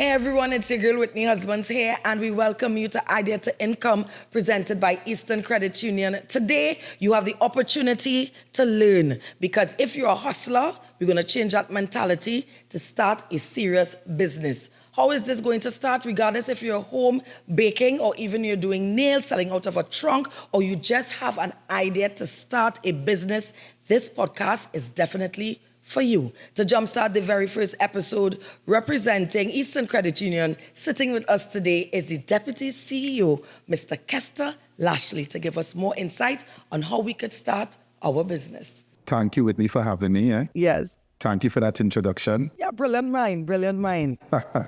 Hey everyone, it's your girl Whitney Husbands here, and we welcome you to Idea to Income, presented by Eastern Credit Union. Today, you have the opportunity to learn, because if you're a hustler, we're going to change that mentality to start a serious business. How is this going to start? Regardless if you're home baking, or even you're doing nails, selling out of a trunk, or you just have an idea to start a business, this podcast is definitely for you. To jumpstart the very first episode, representing Eastern Credit Union, sitting with us today is the Deputy CEO, Mr. Kester Lashley, to give us more insight on how we could start our business. Thank you, Whitney, for having me. Yes. Thank you for that introduction. Yeah, brilliant mind.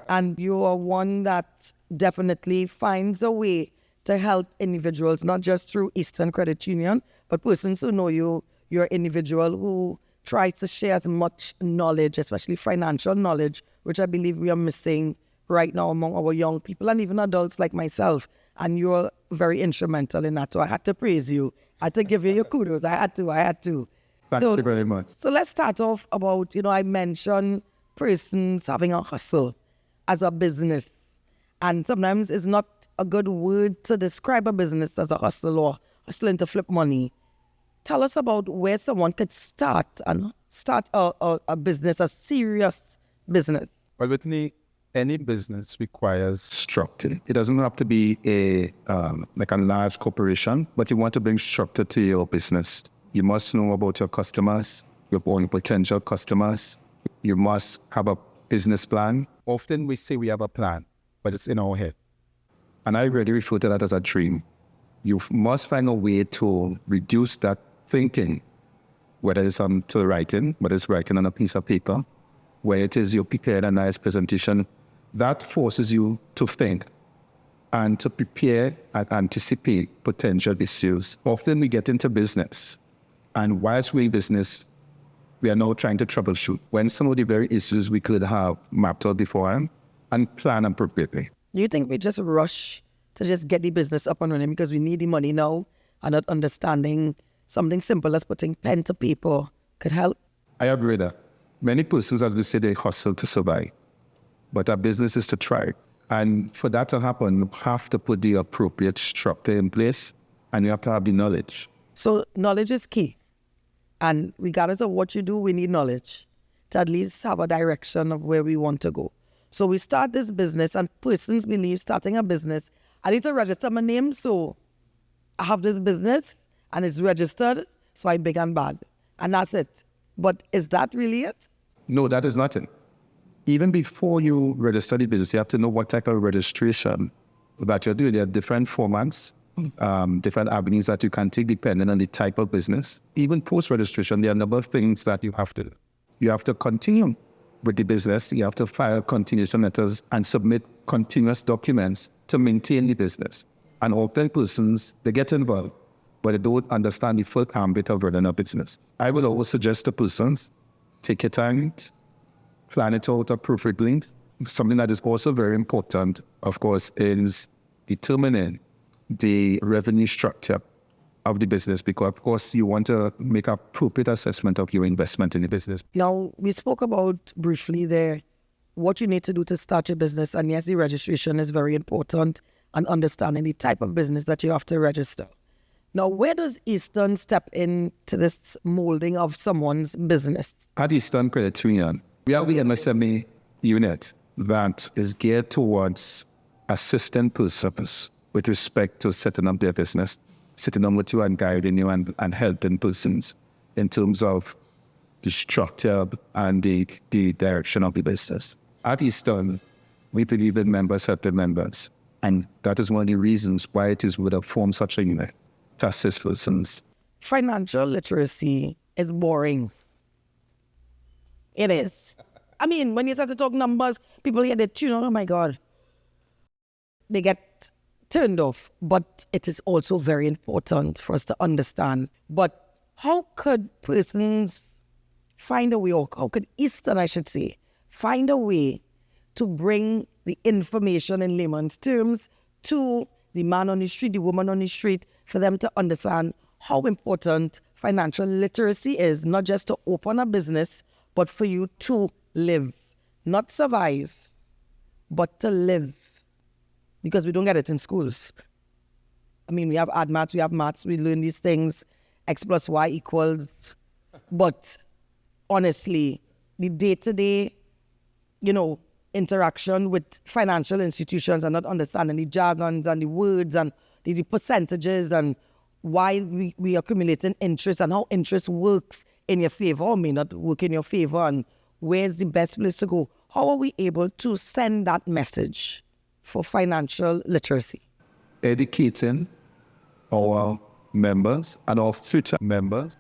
And you are one that definitely finds a way to help individuals, not just through Eastern Credit Union, but persons who know you. You're an individual who tries to share as much knowledge, especially financial knowledge, which I believe we are missing right now among our young people and even adults like myself. And you're very instrumental in that. So I had to praise you. I had to give you your kudos. I had to. Thank you very much. So let's start off about, I mentioned persons having a hustle as a business. And sometimes it's not a good word to describe a business as a hustle or hustling to flip money. Tell us about where someone could start a business, a serious business. Well, Whitney, any business requires structure. It doesn't have to be like a large corporation, but you want to bring structure to your business. You must know about your customers, your own potential customers. You must have a business plan. Often we say we have a plan, but it's in our head. And I really refer to that as a dream. You must find a way to reduce that thinking, whether it's to writing, whether it's writing on a piece of paper, where it is you prepared a nice presentation. That forces you to think and to prepare and anticipate potential issues. Often we get into business, and whilst we're in business, we are now trying to troubleshoot when some of the very issues we could have mapped out beforehand and plan appropriately. Do you think we just rush to just get the business up and running because we need the money now and not understanding something simple as putting pen to paper could help? I agree that many persons, as we say, they hustle to survive, but our business is to thrive. And for that to happen, you have to put the appropriate structure in place, and you have to have the knowledge. So knowledge is key. And regardless of what you do, we need knowledge to at least have a direction of where we want to go. So we start this business, and persons believe starting a business, I need to register my name, so I have this business and it's registered, so I'm big and bad. And that's it. But is that really it? No, that is not it. Even before you register the business, you have to know what type of registration that you're doing. There are different formats, different avenues that you can take depending on the type of business. Even post-registration, there are a number of things that you have to do. You have to continue with the business. You have to file continuation letters and submit continuous documents to maintain the business. And often persons, they get involved, but they don't understand the full ambit of running a business. I would always suggest to persons, take your time, plan it out appropriately. Something that is also very important, of course, is determining the revenue structure of the business, because, of course, you want to make an appropriate assessment of your investment in the business. Now, we spoke about briefly there what you need to do to start your business. And yes, the registration is very important, and understanding the type of business that you have to register. Now, where does Eastern step into this molding of someone's business? At Eastern Credit Union, we have the MSME unit that is geared towards assisting persons with respect to setting up their business, sitting down with you and guiding you and helping persons in terms of the structure and the direction of the business. At Eastern, we believe in members helping members. And that is one of the reasons why it is we have formed such a unit to assist persons. Financial literacy is boring. It is. I mean, when you start to talk numbers, people hear the tune, oh my God. They get turned off. But it is also very important for us to understand. But how could persons find a way, or how could Eastern, I should say, find a way to bring the information in layman's terms to the man on the street, the woman on the street, for them to understand how important financial literacy is, not just to open a business, but for you to live, not survive, but to live, because we don't get it in schools. I mean, we have maths, we have maths, we learn these things, X plus Y equals, but honestly, the day-to-day, interaction with financial institutions and not understanding the jargons and the words and the percentages and why we accumulating interest and how interest works in your favor or may not work in your favor and where's the best place to go. How are we able to send that message for financial literacy? Educating our members and our future members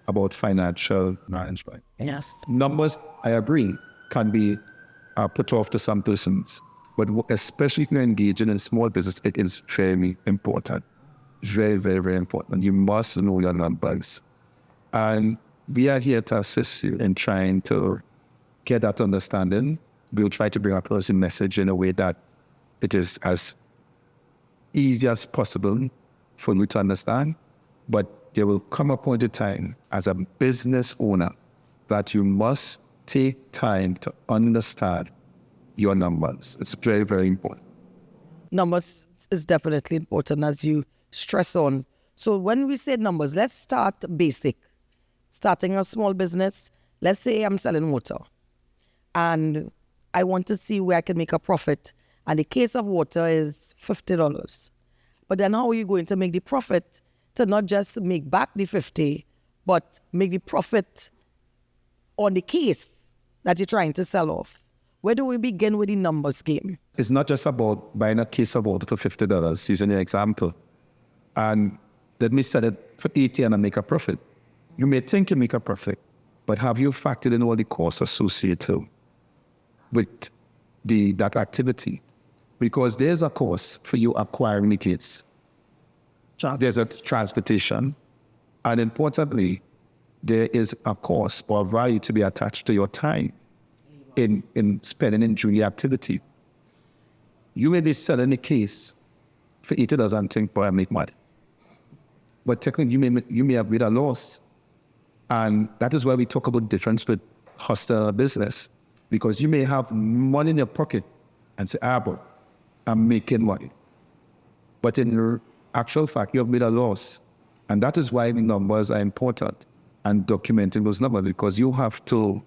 about financial management. Yes. Numbers, I agree, can be put off to some persons, but especially if you're engaging in small business, it is very important. Very, very, very important. You must know your numbers. And we are here to assist you in trying to get that understanding. We'll try to bring across the message in a way that it is as easy as possible for you to understand. But there will come a point in time as a business owner that you must take time to understand your numbers. It's very, very important. Numbers is definitely important as you stress on. So when we say numbers, let's start basic. Starting a small business, let's say I'm selling water and I want to see where I can make a profit. And the case of water is $50. But then how are you going to make the profit to not just make back the 50, but make the profit on the case that you're trying to sell off? Where do we begin with the numbers game? It's not just about buying a case of water for $50, using an example. And let me sell it for $80 and I make a profit. You may think you make a profit, but have you factored in all the costs associated with that activity? Because there's a cost for you acquiring the case. There's a transportation, and importantly, there is a cost or a value to be attached to your time in spending in doing the activity. You may be selling the case for $80 and think, boy, I make money. But technically, you may have made a loss. And that is why we talk about difference with hostile business. Because you may have money in your pocket and say, but I'm making money. But in actual fact, you have made a loss. And that is why the numbers are important and documenting those numbers, because you have to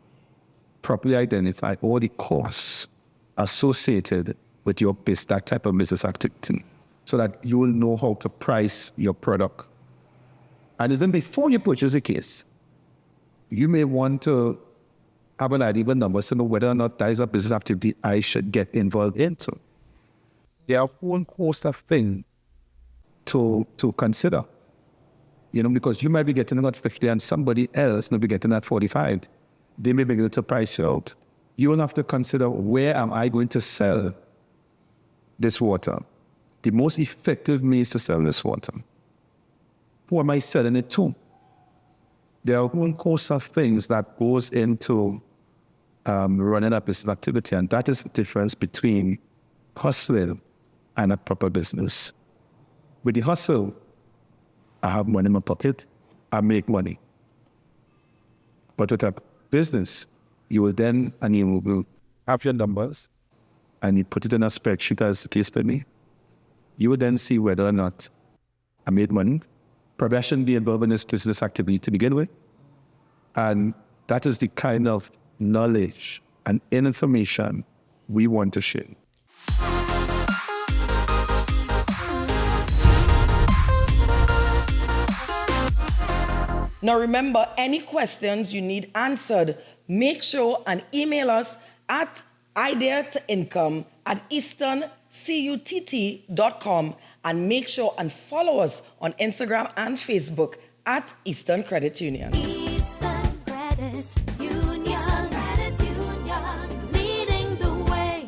properly identify all the costs associated with that type of business activity, so that you will know how to price your product. And even before you purchase a case, you may want to have an idea of numbers to know whether or not that is a business activity I should get involved into. There are a whole host of things to consider. Because you might be getting about 50 and somebody else may be getting at 45. They may be able to price you out. You will have to consider, where am I going to sell this water? The most effective means to sell this water. Who am I selling it to? There are a whole host of things that goes into running a business activity, and that is the difference between hustling and a proper business. With the hustle, I have money in my pocket, I make money. But with a business, you will have your numbers and you put it in a spreadsheet, as the case may be. You will then see whether or not I made money. Probably I shouldn't be involved in this business activity to begin with. And that is the kind of knowledge and information we want to share. Now remember, any questions you need answered, make sure and email us at ideatoincome@easterncott.com, and make sure and follow us on Instagram and Facebook at Eastern Credit Union. Eastern Credit.